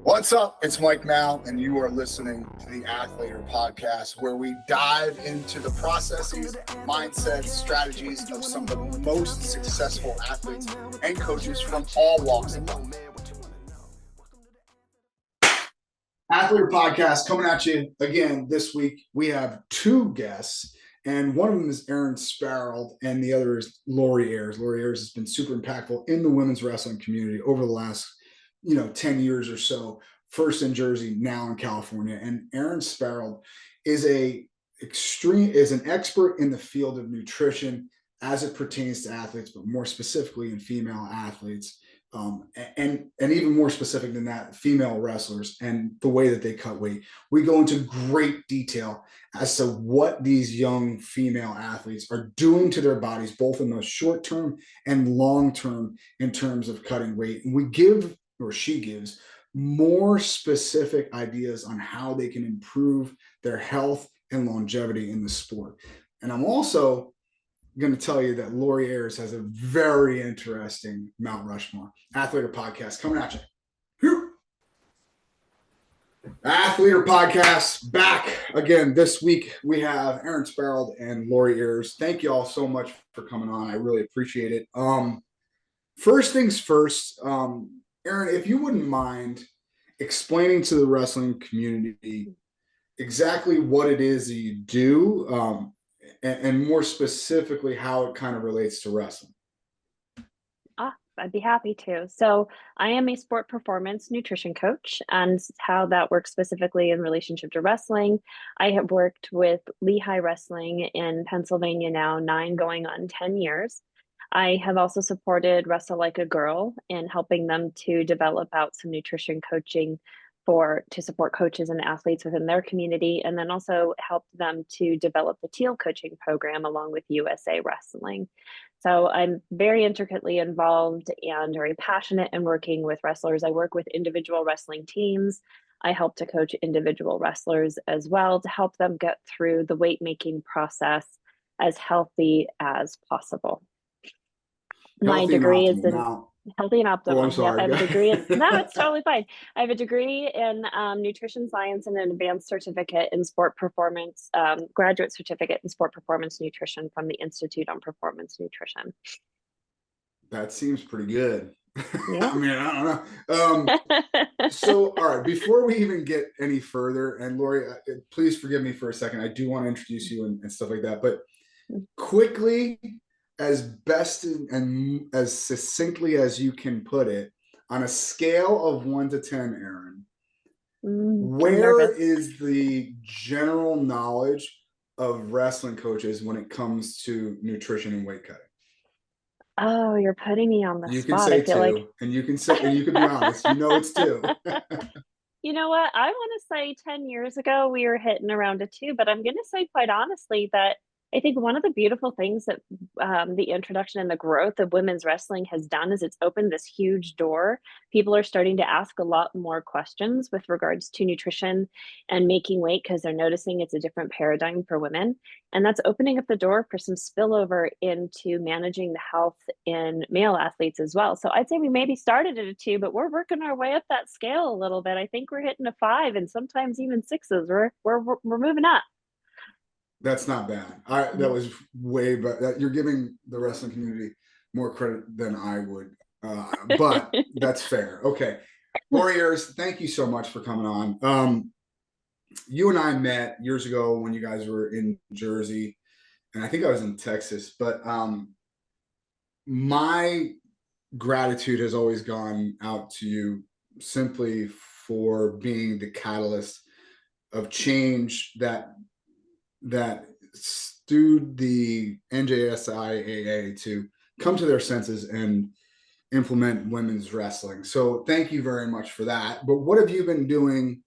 What's up? It's Mike Mal, and you are listening to the Athletor Podcast, where we dive into the processes, mindsets, strategies of some of the most successful athletes and coaches from all walks of life. Athletor Podcast coming at you again this week. We have two guests, and one of them is Erin Sparrold, and the other is Lori Ayres. Lori Ayres has been super impactful in the women's wrestling community over the last 10 years or so, first in Jersey, now in California. And Erin Sparrold is an expert in the field of nutrition as it pertains to athletes, but more specifically in female athletes. And even more specific than that, female wrestlers and the way that they cut weight. We go into great detail as to what these young female athletes are doing to their bodies, both in the short term and long term in terms of cutting weight. And she gives more specific ideas on how they can improve their health and longevity in the sport. And I'm also going to tell you that Lori Ayres has a very interesting Mount Rushmore. Athletor Podcast coming at you. Athletor Podcast back again this week. We have Erin Sparrold and Lori Ayres. Thank you all so much for coming on. I really appreciate it. First things first, Erin, if you wouldn't mind explaining to the wrestling community exactly what it is that you do, and more specifically how it kind of relates to wrestling. I'd be happy to. So I am a sport performance nutrition coach, and how that works specifically in relationship to wrestling. I have worked with Lehigh Wrestling in Pennsylvania now 9 going on 10 years. I have also supported Wrestle Like a Girl in helping them to develop out some nutrition coaching to support coaches and athletes within their community, and then also helped them to develop the Teal coaching program along with USA Wrestling. So I'm very intricately involved and very passionate in working with wrestlers. I work with individual wrestling teams. I help to coach individual wrestlers as well to help them get through the weight making process as healthy as possible. My degree is in healthy and optimal. Oh, I'm sorry. I have a degree in, no, it's totally fine. I have a degree in nutrition science and an advanced certificate in sport performance, graduate certificate in sport performance nutrition from the Institute on Performance Nutrition. That seems pretty good. Yeah. I mean, I don't know. So, all right, before we even get any further, and Lori, please forgive me for a second. I do want to introduce you and stuff like that, but quickly, as best and as succinctly as you can put it, on a scale of 1 to 10, Erin, where is the general knowledge of wrestling coaches when it comes to nutrition and weight cutting? Oh, you're putting me on the spot. You can say I feel 2, like... and you can be honest. You know it's 2. You know what? I want to say 10 years ago, we were hitting around a 2, but I'm going to say quite honestly that I think one of the beautiful things that the introduction and the growth of women's wrestling has done is it's opened this huge door. People are starting to ask a lot more questions with regards to nutrition and making weight because they're noticing it's a different paradigm for women. And that's opening up the door for some spillover into managing the health in male athletes as well. So I'd say we maybe started at a 2, but we're working our way up that scale a little bit. I think we're hitting a 5 and sometimes even 6s. We're moving up. That's not bad. That was way better. You're giving the wrestling community more credit than I would, but that's fair. Okay. Lori Ayres, thank you so much for coming on. You and I met years ago when you guys were in Jersey, and I think I was in Texas, but my gratitude has always gone out to you simply for being the catalyst of change that stewed the NJSIAA to come to their senses and implement women's wrestling. So thank you very much for that. But what have you been doing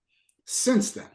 since then?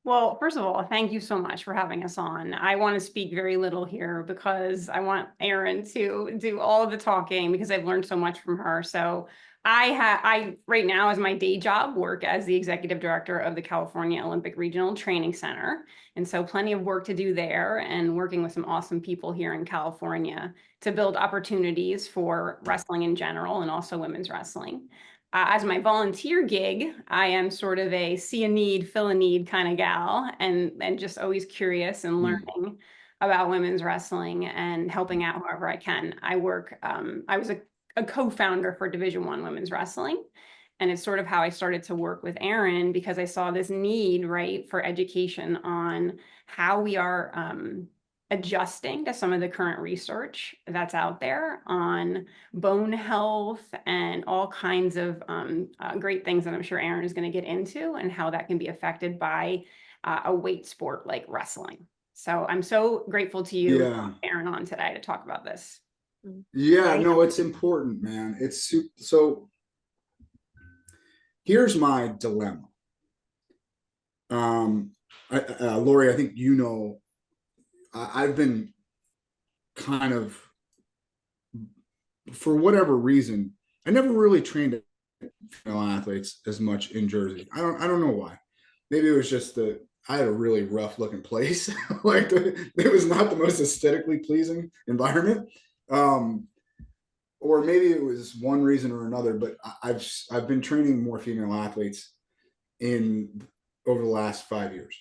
Well, first of all, thank you so much for having us on. I want to speak very little here because I want Erin to do all of the talking because I've learned so much from her. So I right now, as my day job, work as the executive director of the California Olympic Regional Training Center. And so plenty of work to do there and working with some awesome people here in California to build opportunities for wrestling in general and also women's wrestling. as my volunteer gig, I am sort of a see a need, fill a need kind of gal, and just always curious and learning about women's wrestling and helping out however I can. I was a co-founder for Division I women's wrestling. And it's sort of how I started to work with Erin, because I saw this need, right, for education on how we are adjusting to some of the current research that's out there on bone health and all kinds of great things that I'm sure Erin is going to get into, and how that can be affected by a weight sport like wrestling. So I'm so grateful to you, Erin, on today to talk about this. Yeah, no, it's important, man. It's so. Here's my dilemma. Lori, I think you know, I've been kind of, for whatever reason, I never really trained female athletes as much in Jersey. I don't know why. Maybe it was just I had a really rough looking place. Like it was not the most aesthetically pleasing environment. Or maybe it was one reason or another, but I've been training more female athletes over the last 5 years.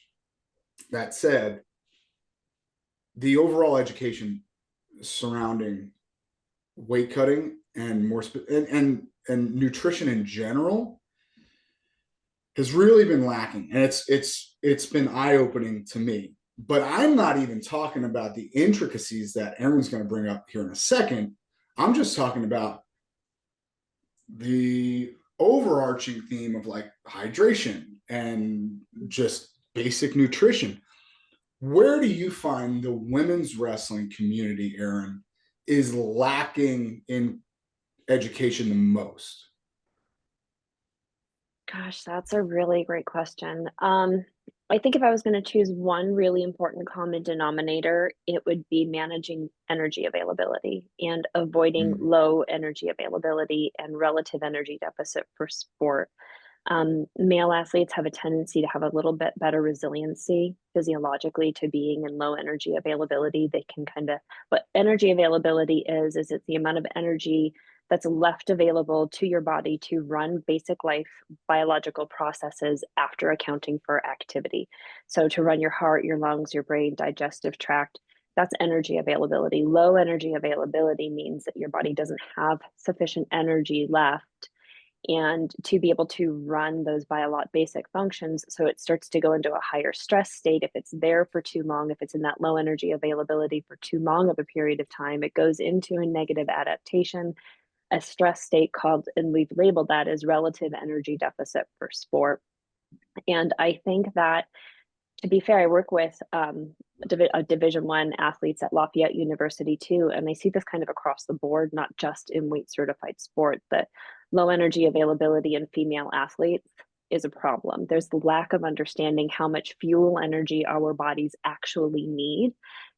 That said, the overall education surrounding weight cutting and and nutrition in general has really been lacking, and it's been eye-opening to me. But I'm not even talking about the intricacies that Erin's going to bring up here in a second. I'm just talking about the overarching theme of like hydration and just basic nutrition. Where do you find the women's wrestling community, Erin, is lacking in education the most? Gosh, that's a really great question. I think if I was going to choose one really important common denominator, it would be managing energy availability and avoiding low energy availability and relative energy deficit for sport. Male athletes have a tendency to have a little bit better resiliency physiologically to being in low energy availability. They can what energy availability is it's the amount of energy that's left available to your body to run basic life biological processes after accounting for activity. So to run your heart, your lungs, your brain, digestive tract, that's energy availability. Low energy availability means that your body doesn't have sufficient energy left and to be able to run those basic functions. So it starts to go into a higher stress state. If it's there for too long, if it's in that low energy availability for too long of a period of time, it goes into a negative adaptation, a stress state called, and we've labeled that as relative energy deficit for sport. And I think that, to be fair, I work with Division I athletes at Lafayette University too, and I see this kind of across the board, not just in weight certified sport, that low energy availability in female athletes is a problem. There's the lack of understanding how much fuel energy our bodies actually need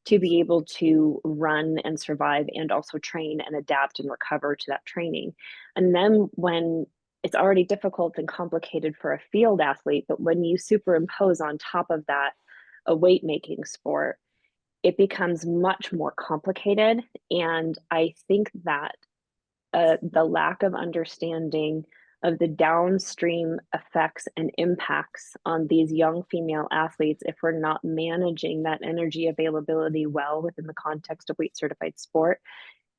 to be able to run and survive and also train and adapt and recover to that training. And then when it's already difficult and complicated for a field athlete, but when you superimpose on top of that a weight making sport, it becomes much more complicated. And I think that the lack of understanding of the downstream effects and impacts on these young female athletes, if we're not managing that energy availability well within the context of weight certified sport,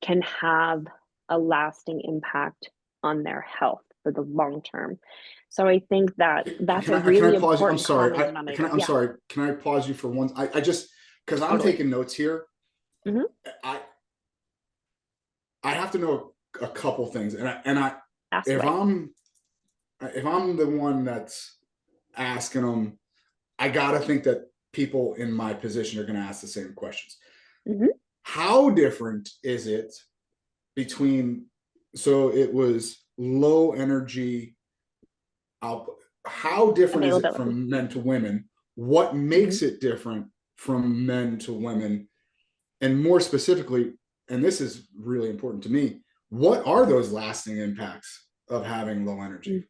can have a lasting impact on their health for the long term. So I think that that's a really important. I'm sorry. I'm sorry. Can I pause you for one? I just, because I'm taking notes here. Mm-hmm. I have to know a couple things, if I'm the one that's asking them, I gotta think that people in my position are going to ask the same questions. Mm-hmm. How different is it between? So it was low energy output. How different is it from men to women? What makes it different from men to women? And more specifically, and this is really important to me, what are those lasting impacts of having low energy?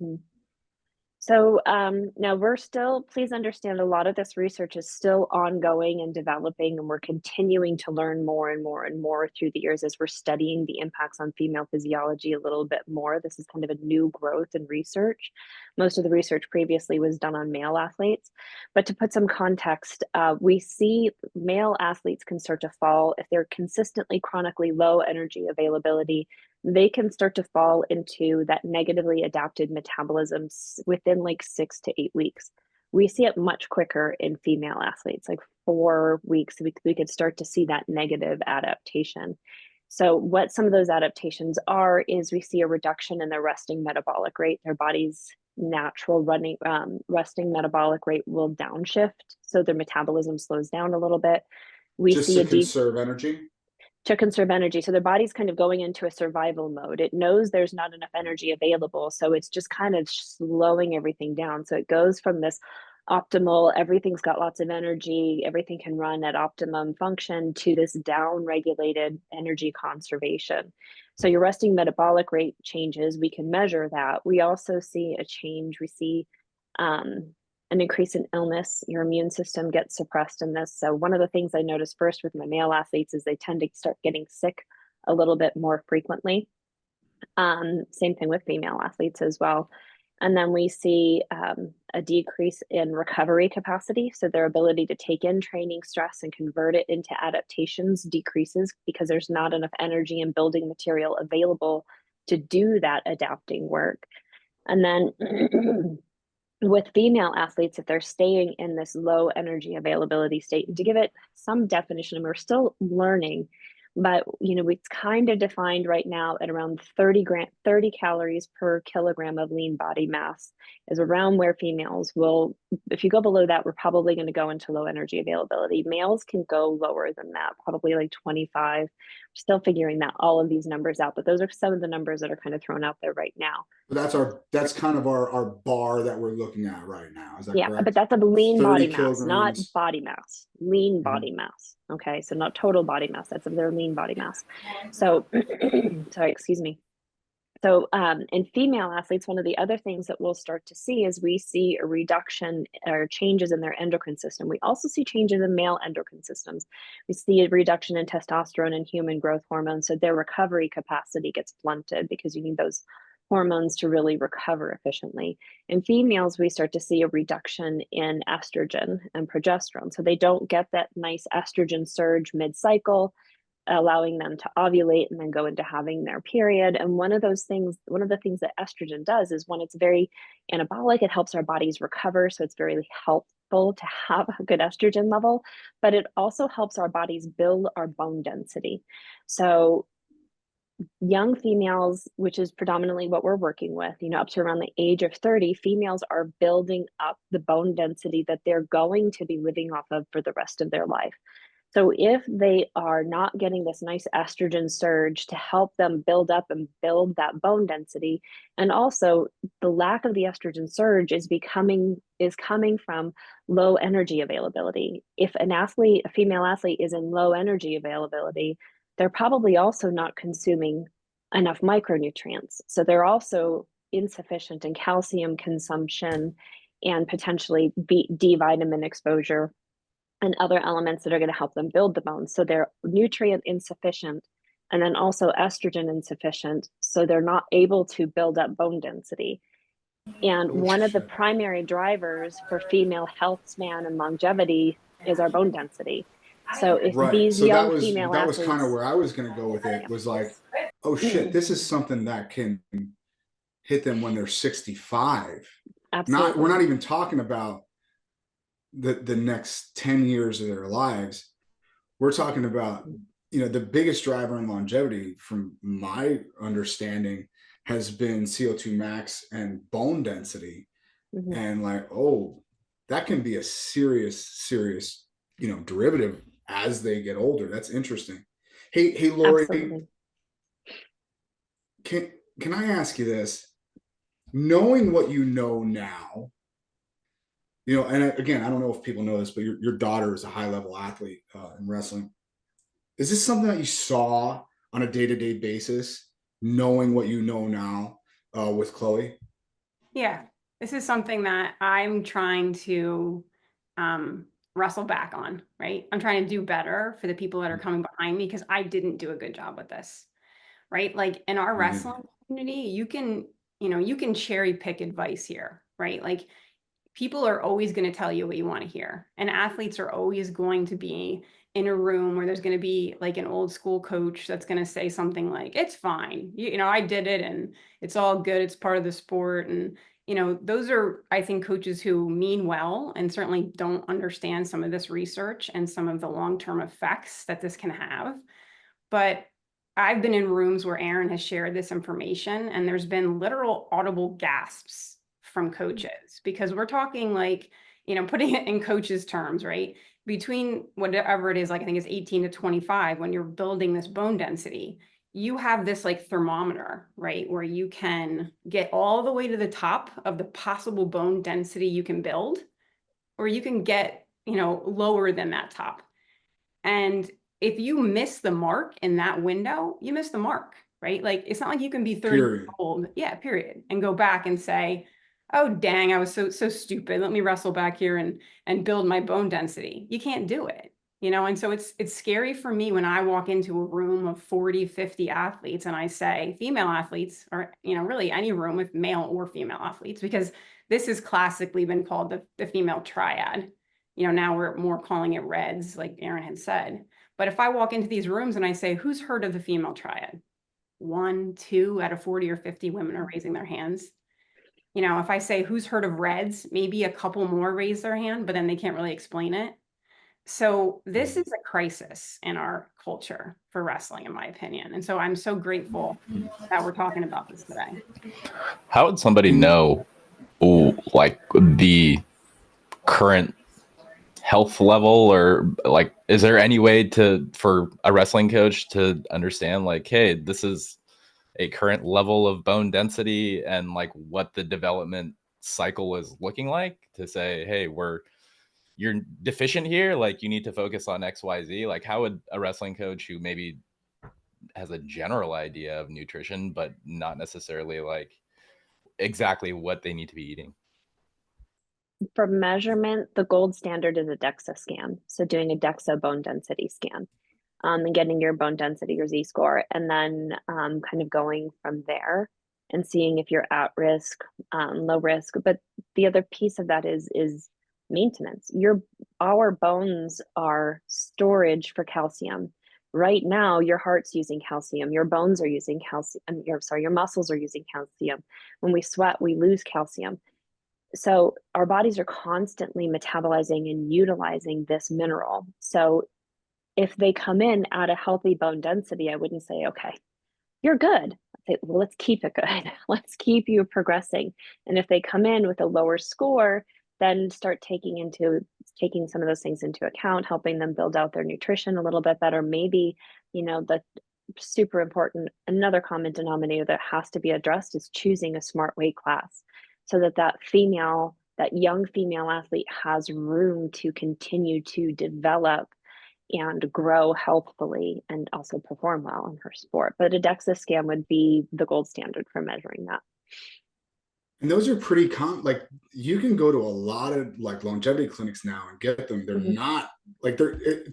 So now we're still, please understand, a lot of this research is still ongoing and developing, and we're continuing to learn more and more and more through the years as we're studying the impacts on female physiology a little bit more. This is kind of a new growth in research. Most of the research previously was done on male athletes. But to put some context, we see male athletes can start to fall if they're consistently chronically low energy availability. They can start to fall into that negatively adapted metabolism within like 6 to 8 weeks. We see it much quicker in female athletes, like 4 weeks. We could start to see that negative adaptation. So, what some of those adaptations are is we see a reduction in their resting metabolic rate. Their body's natural resting metabolic rate will downshift, so their metabolism slows down a little bit. We Just see to a conserve energy. To conserve energy. So their body's kind of going into a survival mode. It knows there's not enough energy available. So it's just kind of slowing everything down. So it goes from this optimal, everything's got lots of energy, everything can run at optimum function, to this down regulated energy conservation. So your resting metabolic rate changes. We can measure that. We also see a change. We see an increase in illness. Your immune system gets suppressed in this. So one of the things I noticed first with my male athletes is they tend to start getting sick a little bit more frequently. Same thing with female athletes as well. And then we see a decrease in recovery capacity. So their ability to take in training stress and convert it into adaptations decreases because there's not enough energy and building material available to do that adapting work. And then with female athletes, if they're staying in this low energy availability state, and to give it some definition, and we're still learning, but it's kind of defined right now at around 30 calories per kilogram of lean body mass is around where females will. If you go below that, we're probably going to go into low energy availability. Males can go lower than that, probably like 25. We're still figuring that all of these numbers out, but those are some of the numbers that are kind of thrown out there right now. That's kind of our bar that we're looking at right now. Is that correct? Yeah, but that's a lean body mass, not kilograms. body mass. Lean body mass. Okay, so not total body mass. That's of their lean body mass. So, sorry, excuse me. So, in female athletes, one of the other things that we'll start to see is we see a reduction or changes in their endocrine system. We also see changes in male endocrine systems. We see a reduction in testosterone and human growth hormones. So their recovery capacity gets blunted because you need those hormones to really recover efficiently. In females, we start to see a reduction in estrogen and progesterone. So they don't get that nice estrogen surge mid-cycle, allowing them to ovulate and then go into having their period. And one of the things that estrogen does is when it's very anabolic, it helps our bodies recover. So it's very helpful to have a good estrogen level, but it also helps our bodies build our bone density. So young females, which is predominantly what we're working with, up to around the age of 30, females are building up the bone density that they're going to be living off of for the rest of their life. So if they are not getting this nice estrogen surge to help them build up and build that bone density, and also the lack of the estrogen surge is coming from low energy availability. If a female athlete is in low energy availability, they're probably also not consuming enough micronutrients. So they're also insufficient in calcium consumption and potentially D vitamin exposure and other elements that are going to help them build the bones. So they're nutrient insufficient and then also estrogen insufficient. So they're not able to build up bone density. And one of the primary drivers for female health span and longevity is our bone density. So if these young female athletes, that was kind of where I was going to go with it, was like, oh shit, this is something that can hit them when they're 65. Absolutely. We're not even talking about the next 10 years of their lives. We're talking about, the biggest driver in longevity, from my understanding, has been CO2 max and bone density. Mm-hmm. And that can be a serious, derivative as they get older. That's interesting. Hey, Lori, absolutely. Can I ask you this? Knowing what you know now, and again, I don't know if people know this, but your daughter is a high-level athlete in wrestling. Is this something that you saw on a day-to-day basis, knowing what you know now with Chloe? Yeah. This is something that I'm trying to wrestle back on, right? I'm trying to do better for the people that are coming behind me because I didn't do a good job with this, right? Like in our wrestling community, you can cherry pick advice here, right? Like people are always going to tell you what you want to hear. And athletes are always going to be in a room where there's going to be like an old school coach that's going to say something like, it's fine. I did it and it's all good. It's part of the sport. And, those are, I think, coaches who mean well and certainly don't understand some of this research and some of the long-term effects that this can have. But I've been in rooms where Erin has shared this information and there's been literal audible gasps from coaches because we're talking like, putting it in coaches terms, right? Between whatever it is, like I think it's 18 to 25, when you're building this bone density, you have this like thermometer, right? Where you can get all the way to the top of the possible bone density you can build, or you can get, lower than that top. And if you miss the mark in that window, you miss the mark, right? Like, it's not like you can be 30 years old, period, and go back and say, oh, dang, I was so stupid. Let me wrestle back here and build my bone density. You can't do it, And so it's scary for me when I walk into a room of 40, 50 athletes and I say female athletes, or, really any room with male or female athletes, because this has classically been called the female triad. Now we're more calling it reds, like Erin had said. But if I walk into these rooms and I say, who's heard of the female triad? 1, 2 out of 40 or 50 women are raising their hands. If I say, who's heard of reds? Maybe a couple more raise their hand, but then they can't really explain it. So this is a crisis in our culture for wrestling, in my opinion. And so I'm so grateful that we're talking about this today. How would somebody know, like, the current health level, or like, is there any way for a wrestling coach to understand, like, hey, this is a current level of bone density and like what the development cycle is looking like, to say, hey, you're deficient here, like you need to focus on XYZ? Like, how would a wrestling coach who maybe has a general idea of nutrition but not necessarily like exactly what they need to be eating? For measurement, the gold standard is a DEXA scan. So doing a DEXA bone density scan, and getting your bone density, your Z-score, and then kind of going from there and seeing if you're at risk, low risk. But the other piece of that is maintenance. Our bones are storage for calcium. Right now, your heart's using calcium, your bones are using calcium, your muscles are using calcium. When we sweat, we lose calcium. So our bodies are constantly metabolizing and utilizing this mineral. So if they come in at a healthy bone density, I wouldn't say, okay, you're good. I'd say, well, let's keep it good. Let's keep you progressing. And if they come in with a lower score, then start taking some of those things into account, helping them build out their nutrition a little bit better. Maybe, the super important, another common denominator that has to be addressed is choosing a smart weight class, so that young female athlete has room to continue to develop and grow healthfully and also perform well in her sport. But a DEXA scan would be the gold standard for measuring that. And those are pretty common. Like, you can go to a lot of like longevity clinics now and get them. They're not like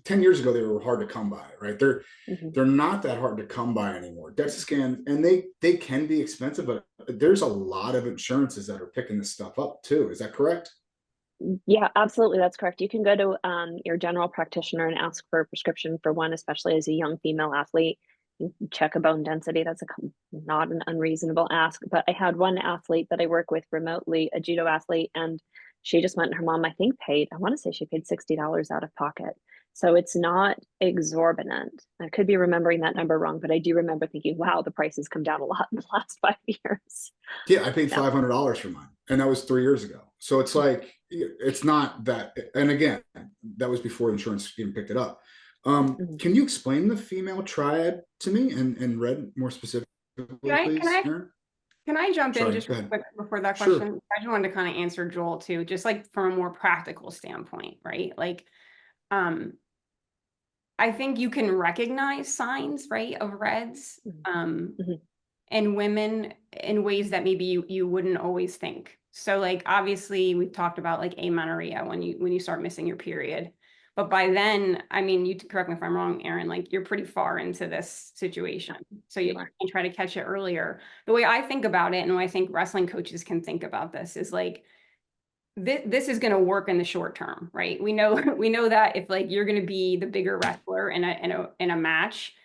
10 years ago, they were hard to come by, right? They're not that hard to come by anymore. DEXA scan, and they can be expensive, but there's a lot of insurances that are picking this stuff up too. Is that correct? Yeah, absolutely. That's correct. You can go to your general practitioner and ask for a prescription for one, especially as a young female athlete. You check a bone density. That's not an unreasonable ask. But I had one athlete that I work with remotely, a judo athlete, and she just went, and her mom, I want to say she paid $60 out of pocket. So it's not exorbitant. I could be remembering that number wrong, but I do remember thinking, wow, the price has come down a lot in the last 5 years. Yeah, I paid $500 for mine, and that was 3 years ago. So it's like, it's not that. And again, that was before insurance even picked it up. Can you explain the female triad to me and Red more specifically, please, Erin? Can I jump in just quick before that question? Sure. I just wanted to kind of answer Joel too, just like from a more practical standpoint, right? Like, I think you can recognize signs, right, of reds. in women in ways that maybe you wouldn't always think. So like, obviously we've talked about like amenorrhea when you start missing your period. But by then, I mean, you correct me if I'm wrong, Erin, like you're pretty far into this situation. So you can try to catch it earlier. The way I think about it, and the way I think wrestling coaches can think about this is like, this is going to work in the short term, right? We know that if like you're going to be the bigger wrestler in a match,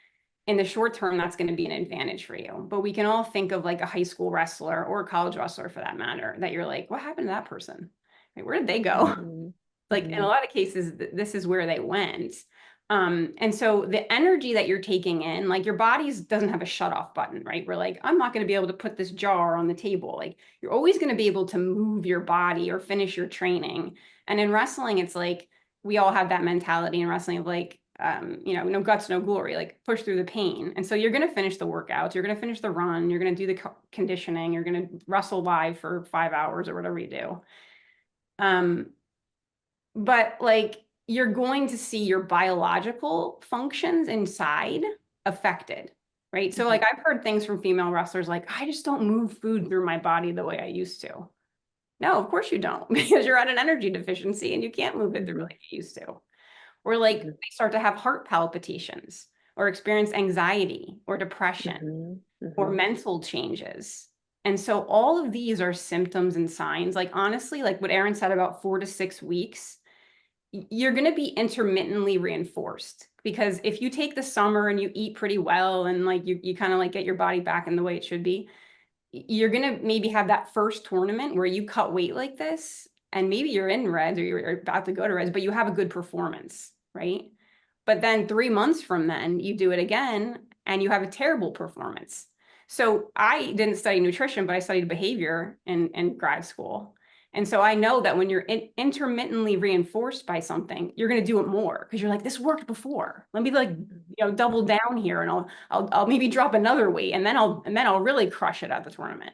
in the short term, that's going to be an advantage for you. But we can all think of like a high school wrestler or a college wrestler for that matter, that you're like, what happened to that person? Right? Where did they go? Mm-hmm. Like in a lot of cases, this is where they went. And so the energy that you're taking in, like your body doesn't have a shut off button, right? We're like, I'm not going to be able to put this jar on the table. Like you're always going to be able to move your body or finish your training. And in wrestling, it's like, we all have that mentality in wrestling of like, no guts, no glory, like push through the pain. And so you're going to finish the workouts, you're going to finish the run, you're going to do the conditioning, you're going to wrestle live for 5 hours or whatever you do. But like, you're going to see your biological functions inside affected, right? So like, I've heard things from female wrestlers, like, I just don't move food through my body the way I used to. No, of course you don't, because you're at an energy deficiency and you can't move it through like you used to. Or like they start to have heart palpitations or experience anxiety or depression or mental changes. And so all of these are symptoms and signs. Like honestly, like what Erin said about 4 to 6 weeks, you're going to be intermittently reinforced, because if you take the summer and you eat pretty well and like you kind of like get your body back in the way it should be, you're going to maybe have that first tournament where you cut weight like this, and maybe you're in reds or you're about to go to reds, but you have a good performance, right? But then 3 months from then you do it again and you have a terrible performance. So I didn't study nutrition, but I studied behavior in grad school. And so I know that when you're intermittently reinforced by something, you're going to do it more because you're like, this worked before. Let me like, double down here, and I'll maybe drop another weight, and then I'll really crush it at the tournament.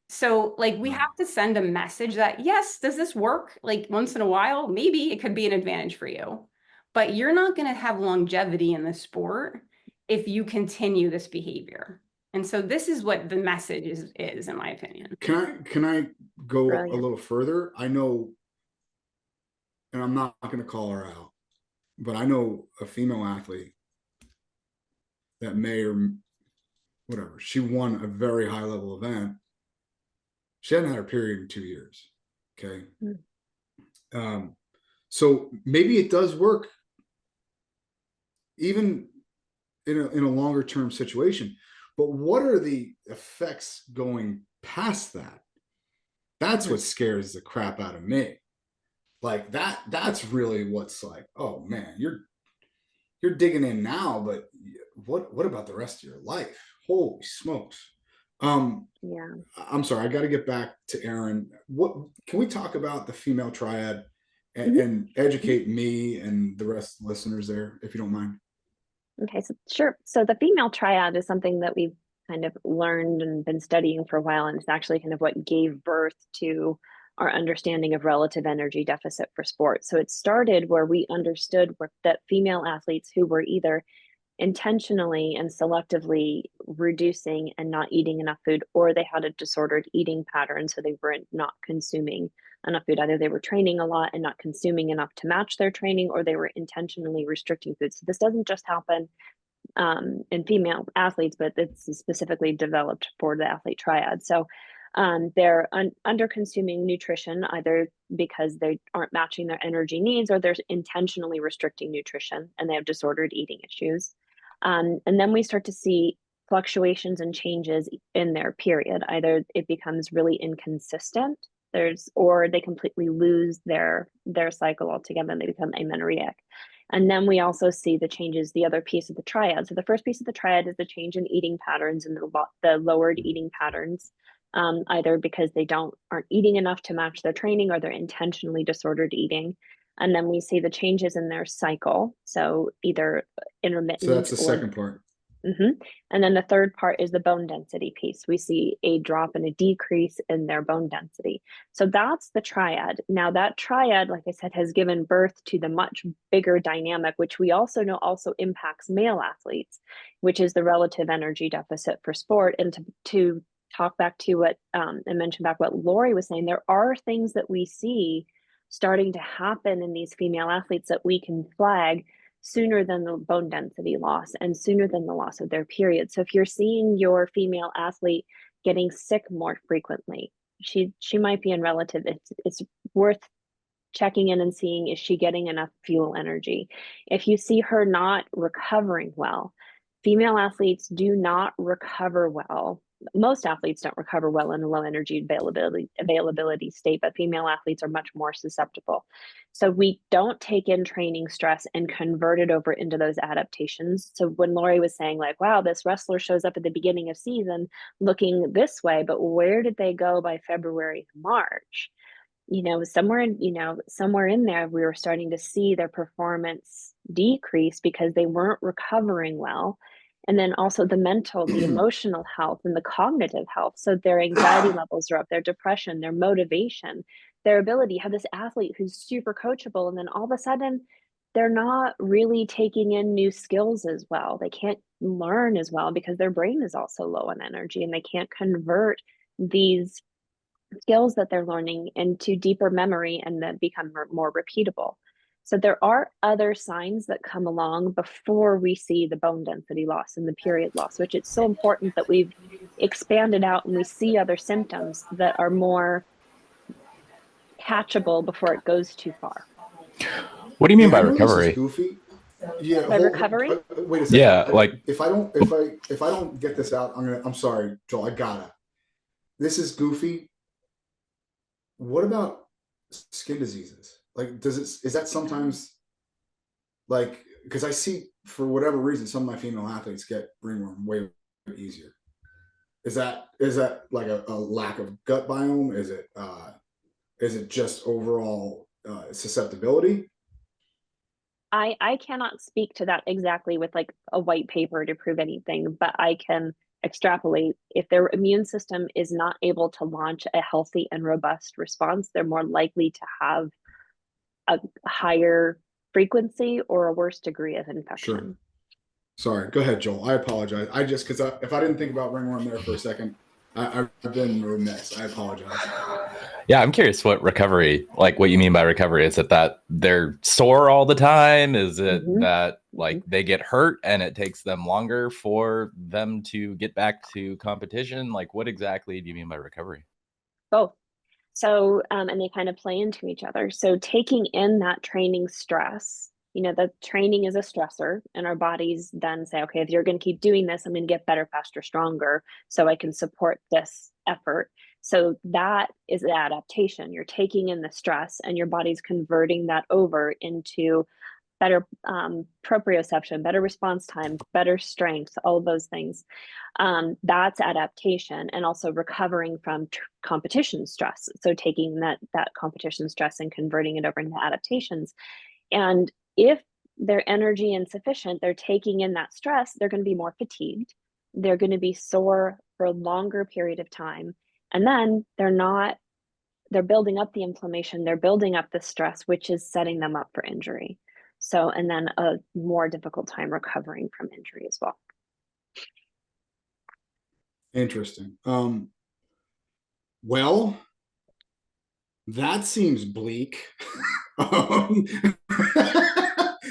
So like, we have to send a message that, yes, does this work? Like once in a while, maybe it could be an advantage for you, but you're not going to have longevity in the sport if you continue this behavior. And so this is what the message is in my opinion. Can I go Brilliant. a little further? I know, and I'm not going to call her out, but I know a female athlete that may or whatever, she won a very high level event. She hadn't had her period in 2 years. Okay. So maybe it does work even in a longer term situation. But what are the effects going past that? That's what scares the crap out of me. Like that's really what's like, oh man, you're digging in now, but what about the rest of your life? Holy smokes. Yeah. I'm sorry, I got to get back to Erin. What can we talk about the female triad and educate me and the rest of the listeners there, if you don't mind? Okay, so sure. So the female triad is something that we've kind of learned and been studying for a while, and it's actually kind of what gave birth to our understanding of relative energy deficit for sports. So it started where we understood that female athletes who were either intentionally and selectively reducing and not eating enough food, or they had a disordered eating pattern, so they were not consuming enough food. Either they were training a lot and not consuming enough to match their training, or they were intentionally restricting food. So this doesn't just happen in female athletes, but it's specifically developed for the athlete triad. So they're under consuming nutrition, either because they aren't matching their energy needs, or they're intentionally restricting nutrition and they have disordered eating issues. And then we start to see fluctuations and changes in their period. Either it becomes really inconsistent, or they completely lose their cycle altogether and they become amenorrheic. And then we also see the changes, the other piece of the triad. So the first piece of the triad is the change in eating patterns and the lowered eating patterns, either because they aren't eating enough to match their training, or they're intentionally disordered eating. And then we see the changes in their cycle. So either intermittent. So that's the second part. And then the third part is the bone density piece. We see a drop and a decrease in their bone density. So that's the triad. Now that triad, like I said, has given birth to the much bigger dynamic, which we also know also impacts male athletes, which is the relative energy deficit for sport. And to talk back to what and mention back what Lori was saying, there are things that we see starting to happen in these female athletes that we can flag sooner than the bone density loss and sooner than the loss of their period. So if you're seeing your female athlete getting sick more frequently, she might be in relative, it's worth checking in and seeing, is she getting enough fuel energy? If you see her not recovering well, female athletes do not recover well. Most athletes don't recover well in a low energy availability state, but female athletes are much more susceptible. So we don't take in training stress and convert it over into those adaptations. So when Lori was saying like, wow, this wrestler shows up at the beginning of season looking this way, but where did they go by February, March? Somewhere in there, we were starting to see their performance decrease because they weren't recovering well. And then also the mental, the emotional health and the cognitive health. So their anxiety levels are up, their depression, their motivation, their ability. You have this athlete who's super coachable, and then all of a sudden they're not really taking in new skills as well. They can't learn as well because their brain is also low on energy, and they can't convert these skills that they're learning into deeper memory and that become more repeatable. So there are other signs that come along before we see the bone density loss and the period loss, which it's so important that we've expanded out and we see other symptoms that are more catchable before it goes too far. What do you mean by I know recovery? This is goofy. Yeah. By recovery? Wait a second. Yeah, like if I don't get this out, I'm sorry, Joel. I gotta. This is goofy. What about skin diseases? Like, is that sometimes like, because I see for whatever reason, some of my female athletes get ringworm way easier. Is that like a lack of gut biome? Is it just overall susceptibility? I cannot speak to that exactly with like a white paper to prove anything, but I can extrapolate. If their immune system is not able to launch a healthy and robust response, they're more likely to have a higher frequency or a worse degree of infection. Sure. Sorry, go ahead, Joel. I apologize. I just, because if I didn't think about ringworm there for a second, I've been remiss. I apologize. Yeah, I'm curious what you mean by recovery. Is it that they're sore all the time? Is it that like they get hurt and it takes them longer for them to get back to competition? Like, what exactly do you mean by recovery? Both. So, and they kind of play into each other. So taking in that training stress, the training is a stressor, and our bodies then say, okay, if you're going to keep doing this, I'm going to get better, faster, stronger, so I can support this effort. So that is the adaptation. You're taking in the stress and your body's converting that over into better proprioception, better response time, better strength, all of those things. That's adaptation, and also recovering from competition stress. So taking that competition stress and converting it over into adaptations. And if they're energy insufficient, they're taking in that stress, they're going to be more fatigued. They're going to be sore for a longer period of time. And then they're building up the inflammation, they're building up the stress, which is setting them up for injury. So, and then a more difficult time recovering from injury as well. Interesting. Well, that seems bleak.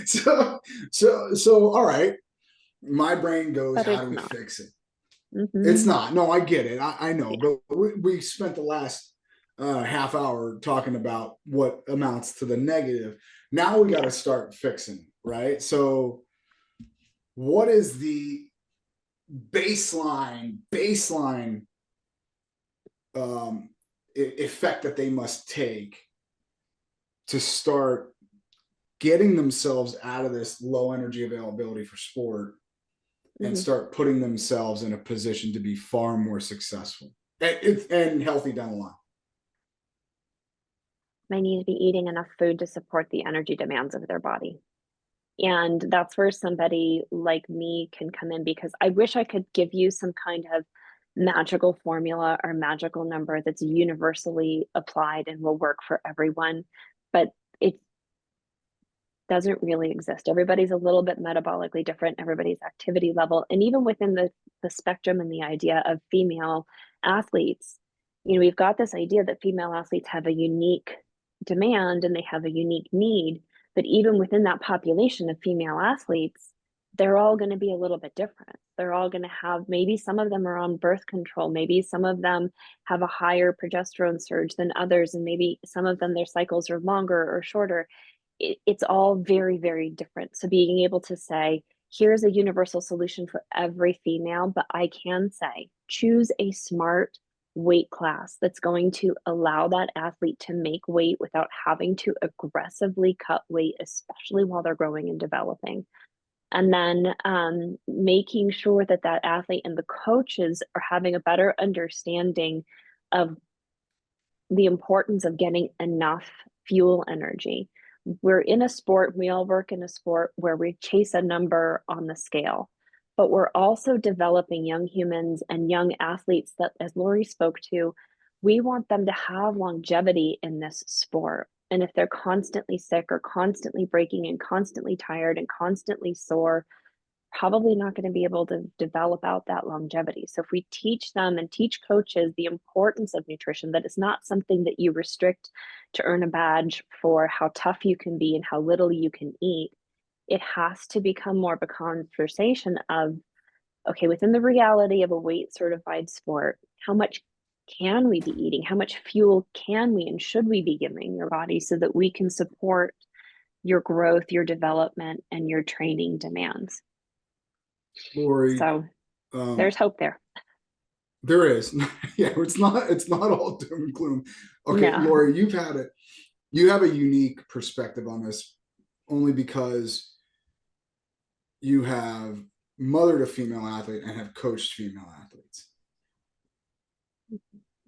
So all right. My brain goes, But how do we fix it? It's not. No, I get it. I know. Yeah. But we spent the last half hour talking about what amounts to the negative. Now we got to start fixing, right? So what is the baseline effect that they must take to start getting themselves out of this low energy availability for sport and start putting themselves in a position to be far more successful and healthy down the line? They need to be eating enough food to support the energy demands of their body. And that's where somebody like me can come in, because I wish I could give you some kind of magical formula or magical number that's universally applied and will work for everyone. But it doesn't really exist. Everybody's a little bit metabolically different, everybody's activity level, and even within the spectrum and the idea of female athletes, we've got this idea that female athletes have a unique demand and they have a unique need, but even within that population of female athletes, they're all going to be a little bit different. They're all going to have, maybe some of them are on birth control, maybe some of them have a higher progesterone surge than others, and maybe some of them, their cycles are longer or shorter. It's all very, very different. So being able to say, here's a universal solution for every female, but I can say, choose a smart weight class that's going to allow that athlete to make weight without having to aggressively cut weight, especially while they're growing and developing. And then making sure that that athlete and the coaches are having a better understanding of the importance of getting enough fuel energy. We're in a sport, we all work in a sport where we chase a number on the scale, but we're also developing young humans and young athletes that, as Lori spoke to, we want them to have longevity in this sport. And if they're constantly sick or constantly breaking and constantly tired and constantly sore, probably not going to be able to develop out that longevity. So if we teach them and teach coaches the importance of nutrition, that it's not something that you restrict to earn a badge for how tough you can be and how little you can eat, it has to become more of a conversation of, okay, within the reality of a weight certified sport, how much can we be eating? How much fuel can we and should we be giving your body so that we can support your growth, your development, and your training demands? Lori, So there's hope there. There is. Yeah, it's not all doom and gloom. Okay, No. Lori, you have a unique perspective on this only because you have mothered a female athlete and have coached female athletes.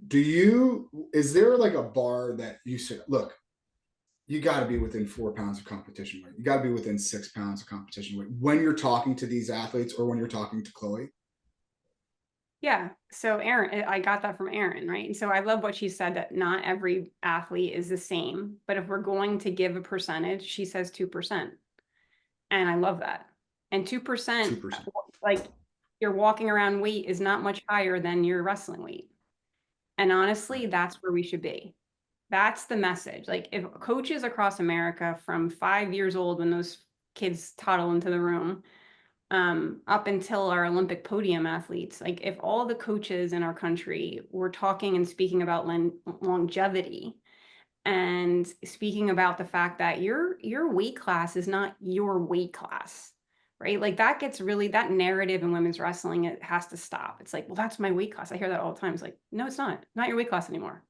Is there like a bar that you say, look, you got to be within 4 pounds of competition weight. You got to be within 6 pounds of competition weight when you're talking to these athletes or when you're talking to Chloe? Yeah. So Erin, I got that from Erin, right? And so I love what she said, that not every athlete is the same, but if we're going to give a percentage, she says 2%. And I love that. And 2%, like your walking around weight is not much higher than your wrestling weight. And honestly, that's where we should be. That's the message. Like if coaches across America from 5 years old, when those kids toddle into the room, up until our Olympic podium athletes, like if all the coaches in our country were talking and speaking about longevity and speaking about the fact that your weight class is not your weight class, right? Like that narrative in women's wrestling, it has to stop. It's like, well, that's my weight class. I hear that all the time. It's like, no, it's not your weight class anymore.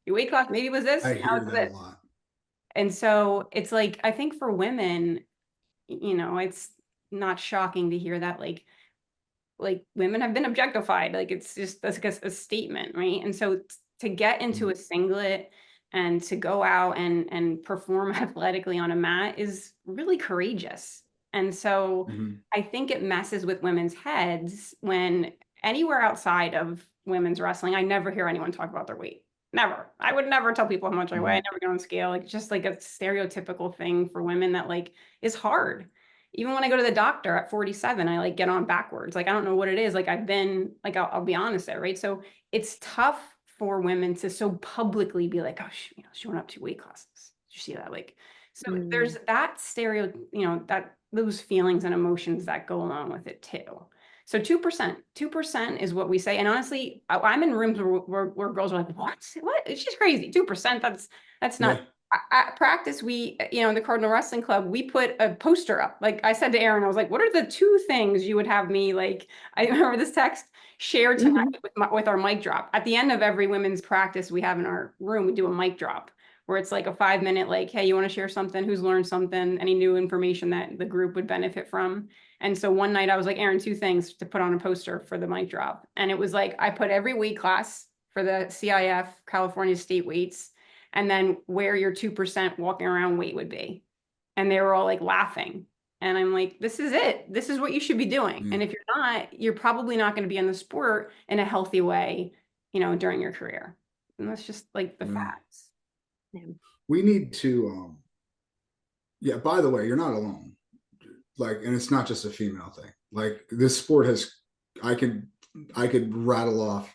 Your weight class maybe was this. I hear that a lot. And so it's like, I think for women, it's not shocking to hear that like women have been objectified. Like it's just that's a statement, right? And so to get into a singlet and to go out and perform athletically on a mat is really courageous. And so I think it messes with women's heads when anywhere outside of women's wrestling, I never hear anyone talk about their weight. Never. I would never tell people how much I weigh. I never get on scale. Like just like a stereotypical thing for women that like is hard. Even when I go to the doctor at 47, I like get on backwards. Like, I don't know what it is. Like I've been like, I'll be honest there. Right. So it's tough for women to so publicly be like, oh, she went up 2 weight classes. Did you see that? Like, so there's that that those feelings and emotions that go along with it too. So 2% is what we say. And honestly, I'm in rooms where girls are like, what? She's crazy. 2%. That's not. Yeah. At practice, we, in the Cardinal Wrestling Club, we put a poster up. Like I said to Erin, I was like, what are the 2 things you would have me, like, I remember this text, share tonight with our mic drop. At the end of every women's practice we have in our room, we do a mic drop where it's like a 5-minute, like, hey, you want to share something? Who's learned something? Any new information that the group would benefit from? And so one night I was like, Erin, 2 things to put on a poster for the mic drop. And it was like, I put every weight class for the CIF, California state weights, and then where your 2% walking around weight would be. And they were all like laughing. And I'm like, this is it. This is what you should be doing. And if you're not, you're probably not going to be in the sport in a healthy way, during your career. And that's just like the facts. We need to, by the way, you're not alone. Like, and it's not just a female thing. Like, this sport I could rattle off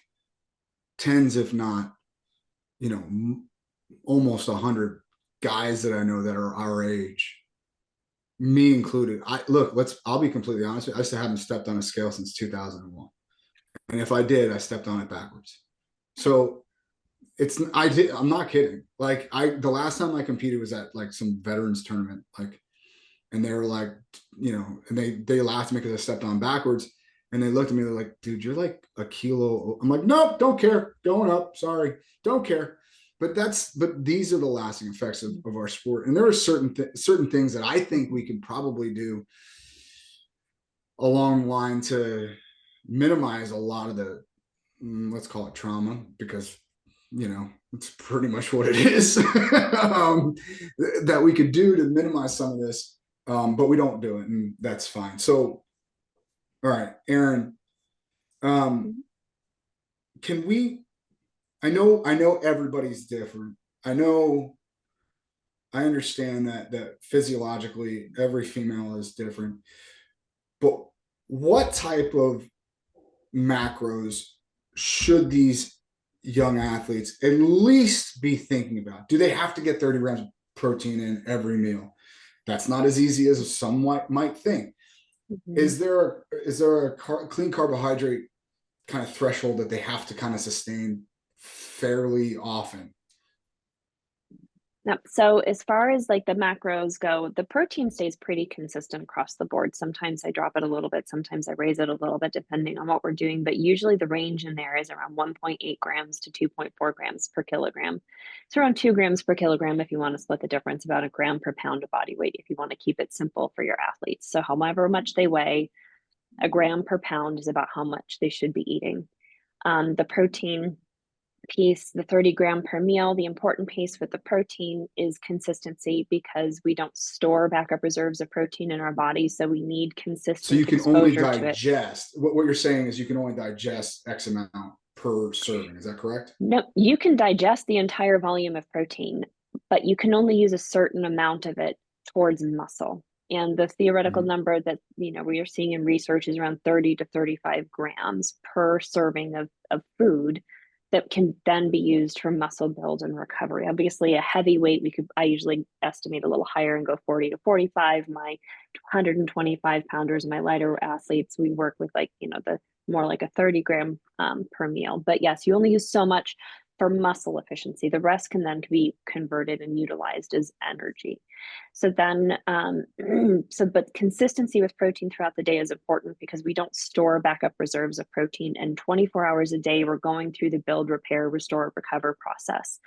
tens, if not, almost 100 guys that I know that are our age, me included. I'll be completely honest with you. I still haven't stepped on a scale since 2001. And if I did, I stepped on it backwards. So I'm not kidding. Like, the last time I competed was at like some veterans tournament, like, and they were like, and they laughed at me because I stepped on backwards. And they looked at me, they're like, dude, you're like a kilo. I'm like, nope, don't care. Going up. Sorry. Don't care. But these are the lasting effects of our sport. And there are certain things that I think we can probably do along the line to minimize a lot of the, let's call it trauma, because, it's pretty much what it is, that we could do to minimize some of this. But we don't do it, and that's fine. So, all right, Erin, can we, I know everybody's different. I understand that physiologically every female is different, but what type of macros should these young athletes at least be thinking about? Do they have to get 30 grams of protein in every meal? That's not as easy as some might think. Is there a clean carbohydrate kind of threshold that they have to kind of sustain fairly often? Yep. So as far as like the macros go, the protein stays pretty consistent across the board. Sometimes I drop it a little bit, sometimes I raise it a little bit depending on what we're doing, but usually the range in there is around 1.8 grams to 2.4 grams per kilogram. It's around 2 grams per kilogram if you want to split the difference, about a gram per pound of body weight if you want to keep it simple for your athletes. So however much they weigh, a gram per pound is about how much they should be eating. The protein piece, the 30 gram per meal, the important piece with the protein is consistency, because we don't store backup reserves of protein in our body. So we need consistent So you can only exposure digest, what you're saying is you can only digest X amount per serving. Is that correct? No, you can digest the entire volume of protein, but you can only use a certain amount of it towards muscle. And the theoretical number that we are seeing in research is around 30 to 35 grams per serving of food that can then be used for muscle build and recovery. Obviously, a heavy weight, I usually estimate a little higher and go 40 to 45. My 125 pounders, my lighter athletes, we work with the more like a 30 gram per meal. But yes, you only use so much for muscle efficiency. The rest can then be converted and utilized as energy. So then, but consistency with protein throughout the day is important, because we don't store backup reserves of protein, and 24 hours a day, we're going through the build, repair, restore, recover process.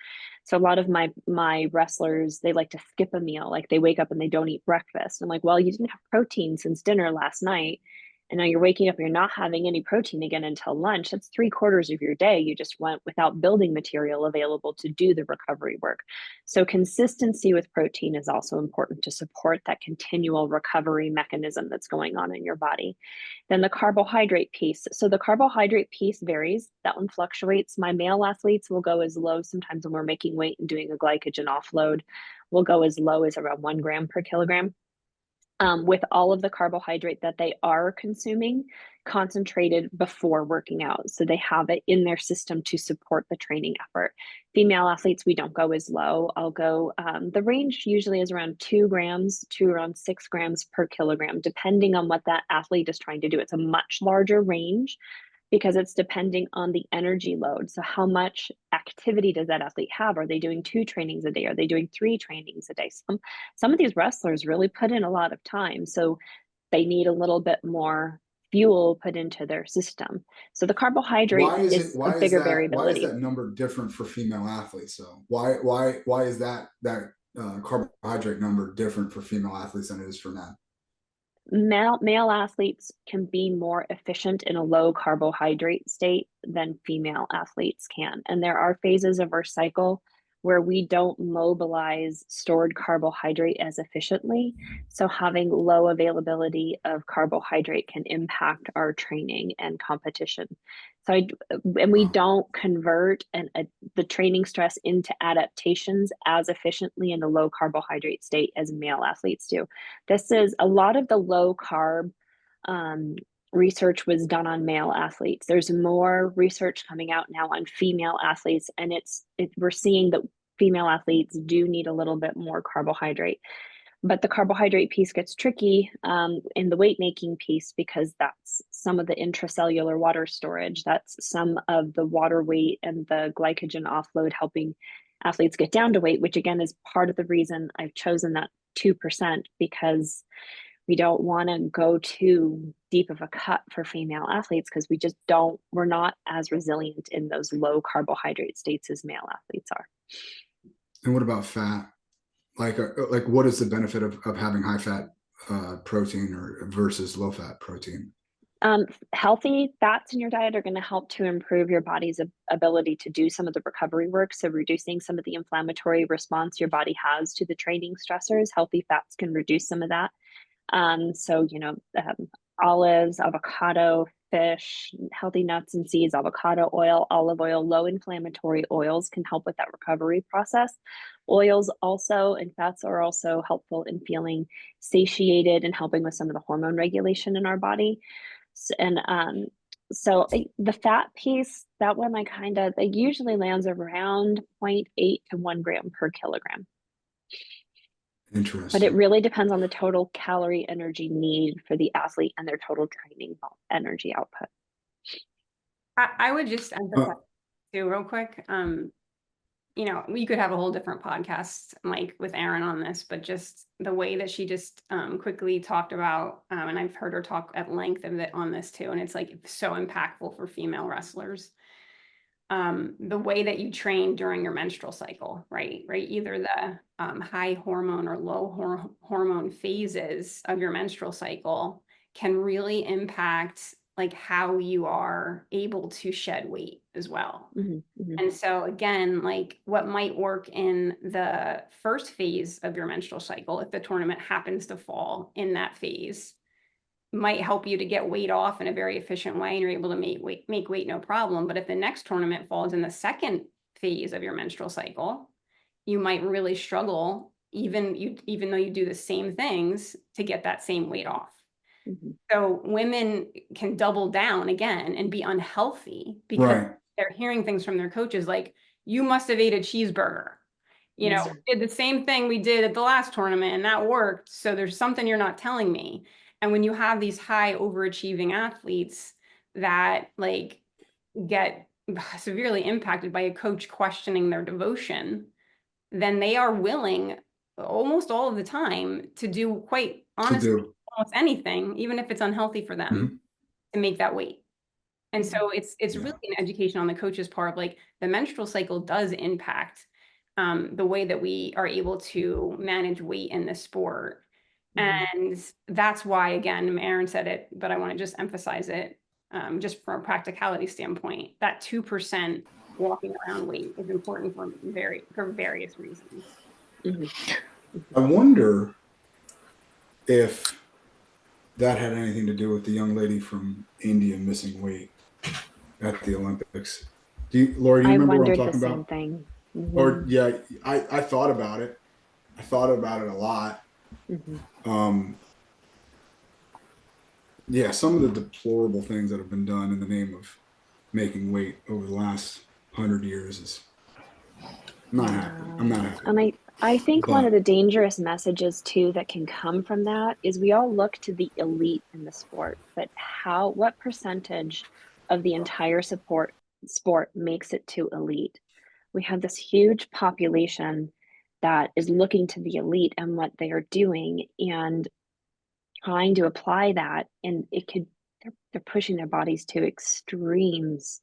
So a lot of my wrestlers, they like to skip a meal. Like, they wake up and they don't eat breakfast. I'm like, well, you didn't have protein since dinner last night, and now you're waking up and you're not having any protein again until lunch. That's 3/4 of your day you just went without building material available to do the recovery work. So consistency with protein is also important to support that continual recovery mechanism that's going on in your body. Then the carbohydrate piece. So the carbohydrate piece varies. That one fluctuates. My male athletes will go as low, sometimes when we're making weight and doing a glycogen offload, we'll go as low as around 1 gram per kilogram. With all of the carbohydrate that they are consuming concentrated before working out. So they have it in their system to support the training effort. Female athletes, we don't go as low. I'll go, the range usually is around 2 grams to around 6 grams per kilogram, depending on what that athlete is trying to do. It's a much larger range, because it's depending on the energy load. So how much activity does that athlete have? Are they doing 2 trainings a day? Are they doing 3 trainings a day? Some of these wrestlers really put in a lot of time, so they need a little bit more fuel put into their system. So the carbohydrate is a bigger variability. Why is that number different for female athletes? So why is that carbohydrate number different for female athletes than it is for men? Male athletes can be more efficient in a low carbohydrate state than female athletes can. And there are phases of our cycle where we don't mobilize stored carbohydrate as efficiently. So having low availability of carbohydrate can impact our training and competition. And we don't convert the training stress into adaptations as efficiently in a low carbohydrate state as male athletes do. This is a lot of the low carb research was done on male athletes. There's more research coming out now on female athletes, and we're seeing that female athletes do need a little bit more carbohydrate. But the carbohydrate piece gets tricky in the weight making piece, because that's some of the intracellular water storage. That's some of the water weight and the glycogen offload helping athletes get down to weight, which again is part of the reason I've chosen that 2%, because we don't want to go too deep of a cut for female athletes, because we're not as resilient in those low carbohydrate states as male athletes are. And what about fat? Like what is the benefit of having high fat protein versus low fat protein? Healthy fats in your diet are going to help to improve your body's ability to do some of the recovery work. So reducing some of the inflammatory response your body has to the training stressors. Healthy fats can reduce some of that. Olives, avocado, fish, healthy nuts and seeds, avocado oil, olive oil, low inflammatory oils can help with that recovery process. Oils also and fats are also helpful in feeling satiated and helping with some of the hormone regulation in our body. So the fat piece, that one it usually lands around 0.8 to 1 gram per kilogram. Interesting. But it really depends on the total calorie energy need for the athlete and their total training energy output. I would just emphasize too, real quick. We could have a whole different podcast, like with Erin on this, but just the way that she just quickly talked about, and I've heard her talk at length of it on this too, and it's like so impactful for female wrestlers. The way that you train during your menstrual cycle, right? Either the high hormone or low hormone phases of your menstrual cycle can really impact like how you are able to shed weight as well. Mm-hmm, mm-hmm. And so again, like what might work in the first phase of your menstrual cycle, if the tournament happens to fall in that phase, might help you to get weight off in a very efficient way, and you're able to make weight no problem. But if the next tournament falls in the second phase of your menstrual cycle, you might really struggle, even though you do the same things, to get that same weight off. Mm-hmm. So women can double down again and be unhealthy because they're hearing things from their coaches like, you must have ate a cheeseburger. We did the same thing we did at the last tournament and that worked. So there's something you're not telling me. And when you have these high overachieving athletes that like get severely impacted by a coach questioning their devotion, then they are willing almost all of the time to do, quite honestly, almost anything, even if it's unhealthy for them, to make that weight. And so it's really an education on the coach's part. Like the menstrual cycle does impact the way that we are able to manage weight in the sport. And that's why, again, Erin said it, but I want to just emphasize it, just from a practicality standpoint, that 2% walking around weight is important for various reasons. I wonder if that had anything to do with the young lady from India missing weight at the Olympics. Lori, do you remember what I'm talking about? Thing. Or I thought about it. I thought about it a lot. Some of the deplorable things that have been done in the name of making weight over the last 100 years is not happy. I'm not happy. And I think one of the dangerous messages too that can come from that is we all look to the elite in the sport, but what percentage of the entire sport makes it to elite? We have this huge population that is looking to the elite and what they are doing and trying to apply that, and they're pushing their bodies to extremes,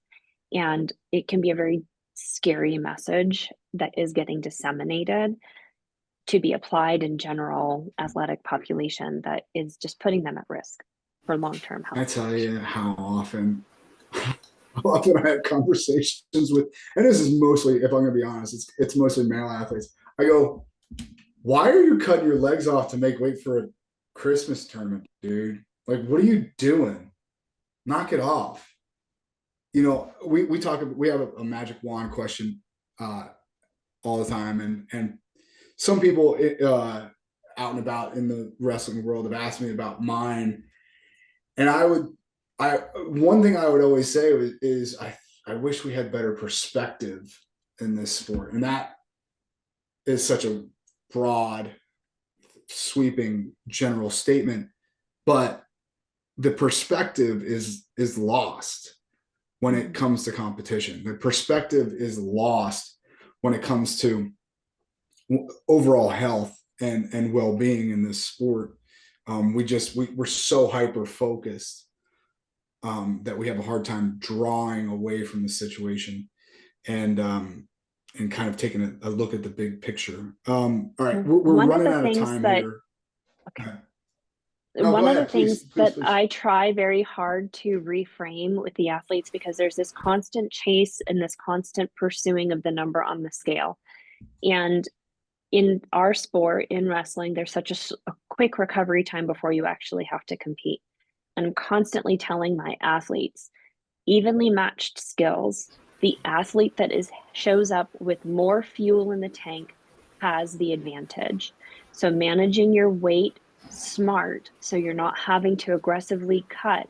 and it can be a very scary message that is getting disseminated to be applied in general athletic population that is just putting them at risk for long-term health. I tell you how often often I have conversations with, and this is mostly, if I'm going to be honest, it's mostly male athletes. I go, why are you cutting your legs off to make weight for a Christmas tournament, dude? Like, what are you doing? Knock it off. You know, we have a magic wand question all the time, and some people out and about in the wrestling world have asked me about mine, and one thing I would always say is I wish we had better perspective in this sport, and that is such a broad, sweeping, general statement, but the perspective is lost when it comes to competition. The perspective is lost when it comes to overall health and well-being in this sport. We're so hyper focused that we have a hard time drawing away from the situation and kind of taking a look at the big picture. All right, we're running out of time here. Okay. No, One of the please, things please. I try very hard to reframe with the athletes, because there's this constant chase and this constant pursuing of the number on the scale. And in our sport, in wrestling, there's such a quick recovery time before you actually have to compete. And I'm constantly telling my athletes, evenly matched skills, the athlete that shows up with more fuel in the tank has the advantage. So managing your weight smart, so you're not having to aggressively cut,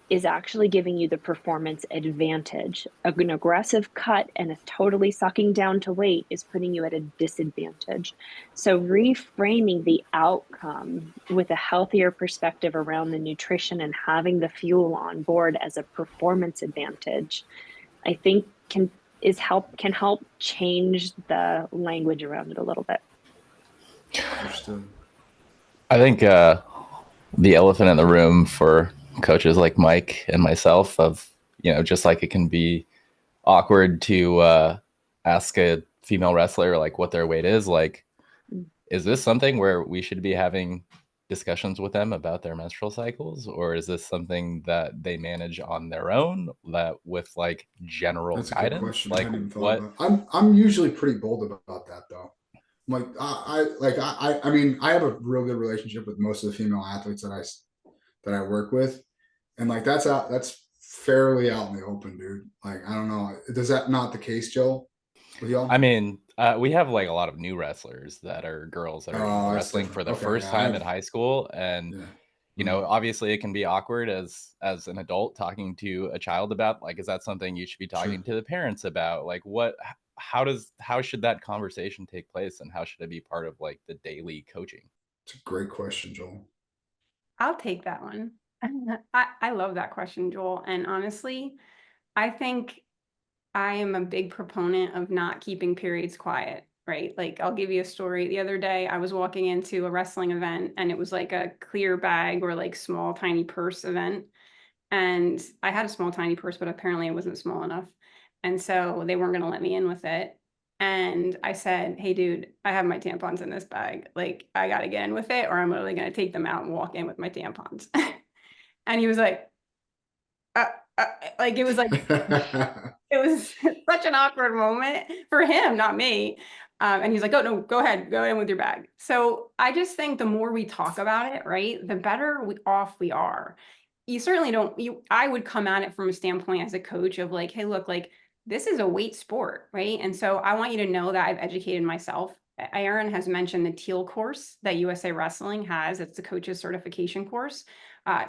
is actually giving you the performance advantage. An aggressive cut and a totally sucking down to weight is putting you at a disadvantage. So reframing the outcome with a healthier perspective around the nutrition and having the fuel on board as a performance advantage, I think can help change the language around it a little bit. Understood. I think the elephant in the room for coaches like Mike and myself, of, just like it can be awkward to ask a female wrestler like what their weight is, like, is this something where we should be having discussions with them about their menstrual cycles, or is this something that they manage on their own, that with like general That's a guidance? good question. Like, I hadn't even what? thought about. I'm usually pretty bold about that though. Like I mean, I have a real good relationship with most of the female athletes that I work with, and like that's fairly out in the open, dude. Like, I don't know, is that not the case, Joe, with y'all? I mean, we have like a lot of new wrestlers that are girls that are That's wrestling for different. the Okay, first time in high school, and yeah. obviously it can be awkward as an adult talking to a child about, like, is that something you should be talking to the parents about? Like, how should that conversation take place, and how should it be part of like the daily coaching? It's a great question, Joel. I'll take that one. I love that question, Joel. And honestly, I think I am a big proponent of not keeping periods quiet, right? Like, I'll give you a story. The other day, I was walking into a wrestling event, and it was like a clear bag or like small, tiny purse event. And I had a small, tiny purse, but apparently it wasn't small enough. And so they weren't going to let me in with it. And I said, hey, dude, I have my tampons in this bag. Like, I got to get in with it, or I'm literally going to take them out and walk in with my tampons. And he was like, like, it was like, it was such an awkward moment for him, not me. And he's like, oh, no, go ahead, go in with your bag. So I just think the more we talk about it, right, the better off we are. You certainly don't, I would come at it from a standpoint as a coach of like, hey, look, like, this is a weight sport, right? And so I want you to know that I've educated myself. Erin has mentioned the TEAL course that USA Wrestling has. It's the coach's certification course.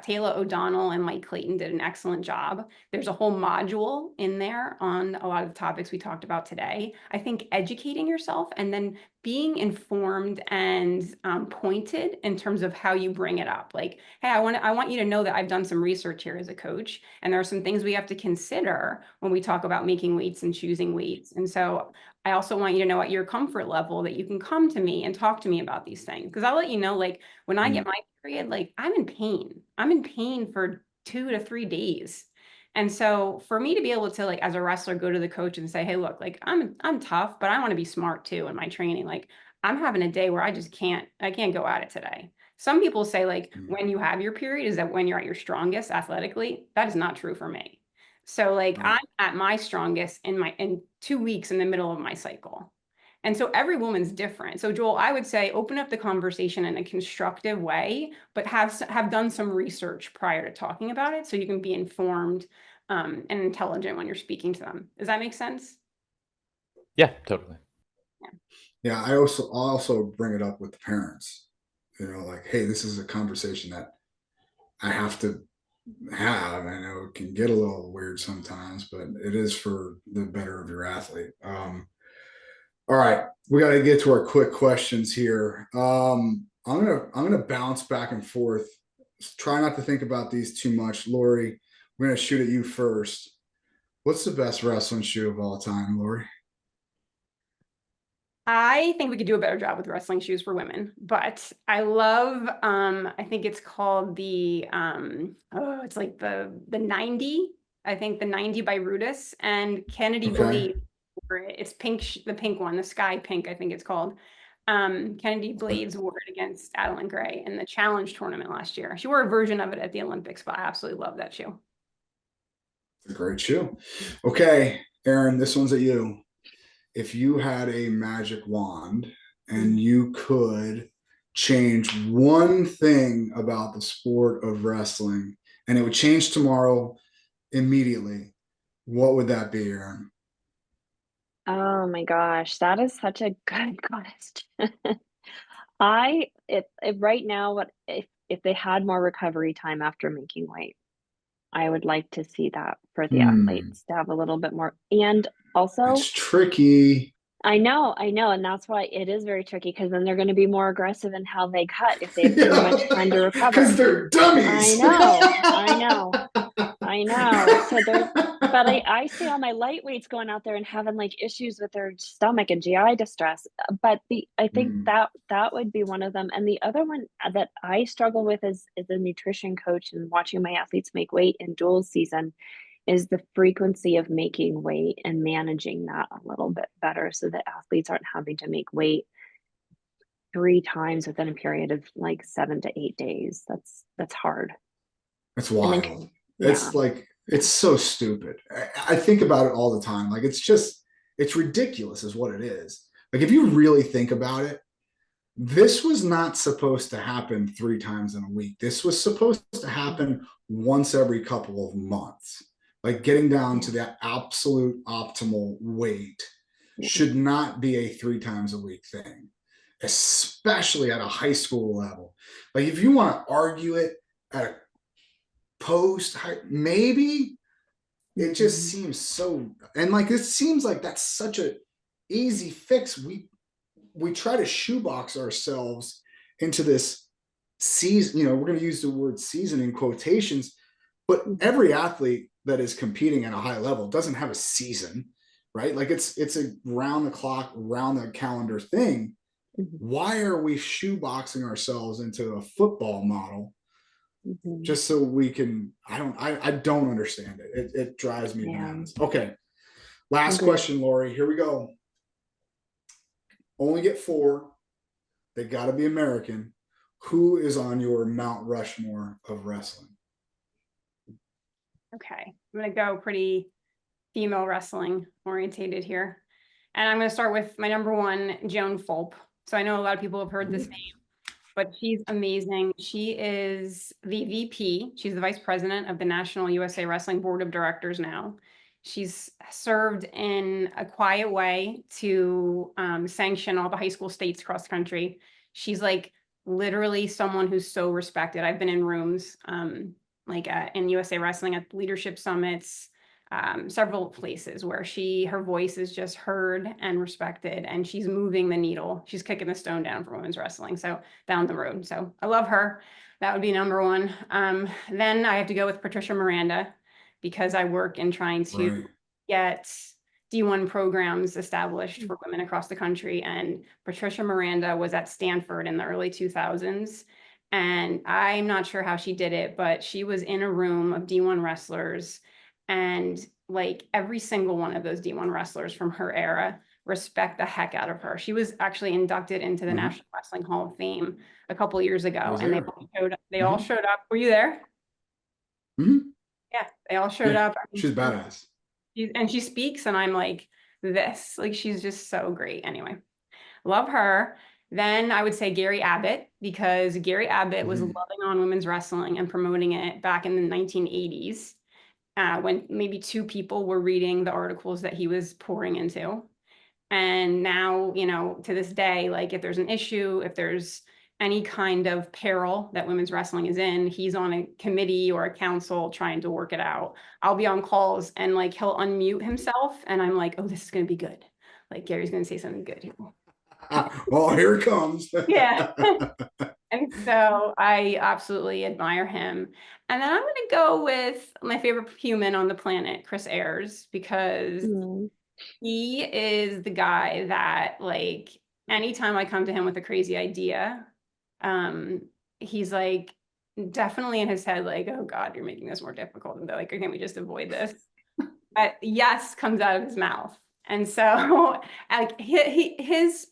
Taylor O'Donnell and Mike Clayton did an excellent job. There's a whole module in there on a lot of the topics we talked about today. I think educating yourself and then being informed and pointed in terms of how you bring it up. Like, hey, I want you to know that I've done some research here as a coach, and there are some things we have to consider when we talk about making weights and choosing weights. And so I also want you to know at your comfort level that you can come to me and talk to me about these things. Because I'll let you know, like, when I get my period, like, I'm in pain. I'm in pain for 2 to 3 days. And so for me to be able to, like, as a wrestler, go to the coach and say, hey, look, like, I'm tough, but I want to be smart too in my training. Like, I'm having a day where I can't go at it today. Some people say, like, when you have your period is that when you're at your strongest athletically. That is not true for me. So like Right. I'm at my strongest in 2 weeks in the middle of my cycle. And so every woman's different. So Joel, I would say open up the conversation in a constructive way, but have done some research prior to talking about it so you can be informed and intelligent when you're speaking to them. Does that make sense? Yeah, totally. Yeah, I also bring it up with the parents. Like, hey, this is a conversation that I have to have. I know it can get a little weird sometimes, but it is for the better of your athlete. All right, we got to get to our quick questions here. I'm gonna bounce back and forth. Try not to think about these too much. Lori, we're gonna shoot at you first. What's the best wrestling shoe of all time, Lori? I think we could do a better job with wrestling shoes for women, but I love I think it's called the it's like the 90, I think the 90 by Rudis, and Kennedy Okay. Blade. It's pink, the pink one, the sky pink, I think it's called. Kennedy Blades wore it against Adeline Gray in the challenge tournament last year. She wore a version of it at the Olympics, but I absolutely love that shoe. It's a great shoe. Okay, Erin, this one's at you. If you had a magic wand and you could change one thing about the sport of wrestling and it would change tomorrow immediately, what would that be, Erin? Oh my gosh, that is such a good question. I if right now, what if they had more recovery time after making weight? I would like to see that for the athletes to have a little bit more. And also, It's tricky. I know, and that's why it is very tricky because then they're going to be more aggressive in how they cut if they have too much time to recover. Because they're dummies. I know. So there's, but I see all my lightweights going out there and having like issues with their stomach and GI distress. But I think that would be one of them. And the other one that I struggle with is a nutrition coach and watching my athletes make weight in dual season is the frequency of making weight and managing that a little bit better so that athletes aren't having to make weight 3 times within a period of like 7 to 8 days. That's hard. It's And then, wild. yeah. It's like, it's so stupid. I think about it all the time. Like, it's ridiculous is what it is. Like, if you really think about it, this was not supposed to happen 3 times in a week. This was supposed to happen once every couple of months. Like, getting down to that absolute optimal weight should not be a 3 times a week thing, especially at a high school level. Like, if you want to argue it at a post, maybe it just seems so, and like, it seems like that's such a easy fix. We try to shoebox ourselves into this season. We're going to use the word season in quotations, but every athlete that is competing at a high level doesn't have a season, right? Like, it's a round the clock, round the calendar thing. Why are we shoeboxing ourselves into a football model just so we can? I don't understand it. It drives me bananas. Okay, last question, Lori. Here we go. Only get 4. They got to be American. Who is on your Mount Rushmore of wrestling? Okay, I'm going to go pretty female wrestling orientated here. And I'm going to start with my number 1, Joan Fulp. So I know a lot of people have heard this name, but she's amazing. She is the VP. She's the vice president of the National USA Wrestling Board of Directors now. She's served in a quiet way to sanction all the high school states across the country. She's like literally someone who's so respected. I've been in rooms in USA Wrestling at leadership summits, several places where her voice is just heard and respected, and she's moving the needle. She's kicking the stone down for women's wrestling, so down the road. So I love her. That would be number 1. Then I have to go with Patricia Miranda because I work in trying to get D1 programs established for women across the country. And Patricia Miranda was at Stanford in the early 2000s. And I'm not sure how she did it, but she was in a room of D1 wrestlers, and like every single one of those D1 wrestlers from her era respect the heck out of her. She was actually inducted into the National Wrestling Hall of Fame a couple years ago, and they all showed up. Were you there? Yeah, they all showed up. She's badass. And she speaks, and I'm like this. Like, she's just so great. Anyway, love her. Then I would say Gary Abbott, because Gary Abbott was loving on women's wrestling and promoting it back in the 1980s, when maybe 2 people were reading the articles that he was pouring into. And now, you know, to this day, like if there's an issue, if there's any kind of peril that women's wrestling is in, he's on a committee or a council trying to work it out. I'll be on calls and like he'll unmute himself and I'm like, oh, this is going to be good. Like Gary's going to say something good. Well, here it comes. Yeah. And so I absolutely admire him. And then I'm going to go with my favorite human on the planet, Chris Ayres, because he is the guy that, like, anytime I come to him with a crazy idea, he's like definitely in his head, like, oh God, you're making this more difficult. And they're like, can we just avoid this? But yes comes out of his mouth. And so like his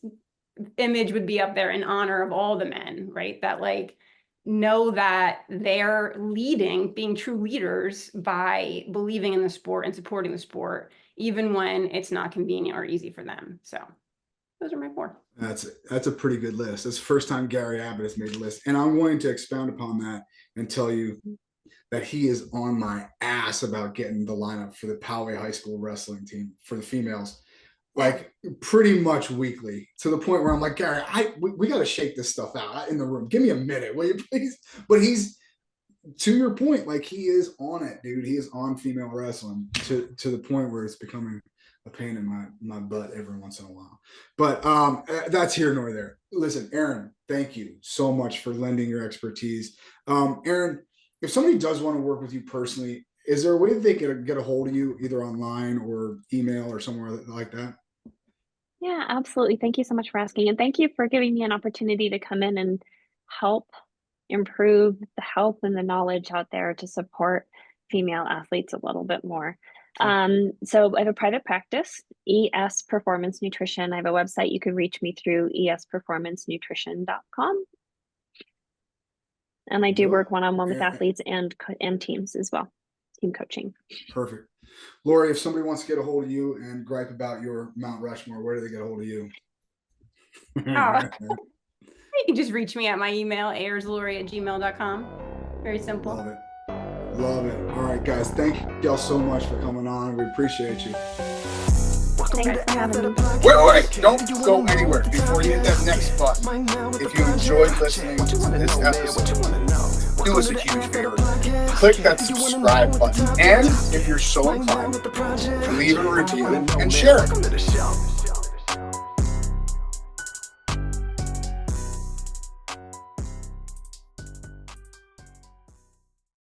image would be up there in honor of all the men, right? That like know that they're leading, being true leaders by believing in the sport and supporting the sport, even when it's not convenient or easy for them. So those are my 4. That's a pretty good list. That's the first time Gary Abbott has made a list. And I'm going to expound upon that and tell you that he is on my ass about getting the lineup for the Poway High School wrestling team for the females, like pretty much weekly, to the point where I'm like, Gary, we got to shake this stuff out in the room. Give me a minute, will you please? But he's, to your point, like he is on it, dude. He is on female wrestling to the point where it's becoming a pain in my butt every once in a while. But that's here nor there. Listen, Erin, thank you so much for lending your expertise. Erin, if somebody does want to work with you personally, is there a way that they can get a hold of you, either online or email or somewhere like that? Yeah, absolutely. Thank you so much for asking. And thank you for giving me an opportunity to come in and help improve the health and the knowledge out there to support female athletes a little bit more. So I have a private practice, ES Performance Nutrition. I have a website. You can reach me through esperformancenutrition.com. And I do work one-on-one with athletes and teams as well, team coaching. Perfect. Lori, if somebody wants to get a hold of you and gripe about your Mount Rushmore, where do they get a hold of you? You can just reach me at my email, ayreslori@gmail.com. Very simple. Love it. Love it. All right, guys. Thank y'all so much for coming on. We appreciate you. Thanks for having me. Wait. Don't go anywhere before you hit that next button. If you enjoyed listening to this episode, do us a huge favor. Click that subscribe button. And if you're so inclined, leave a review and share it.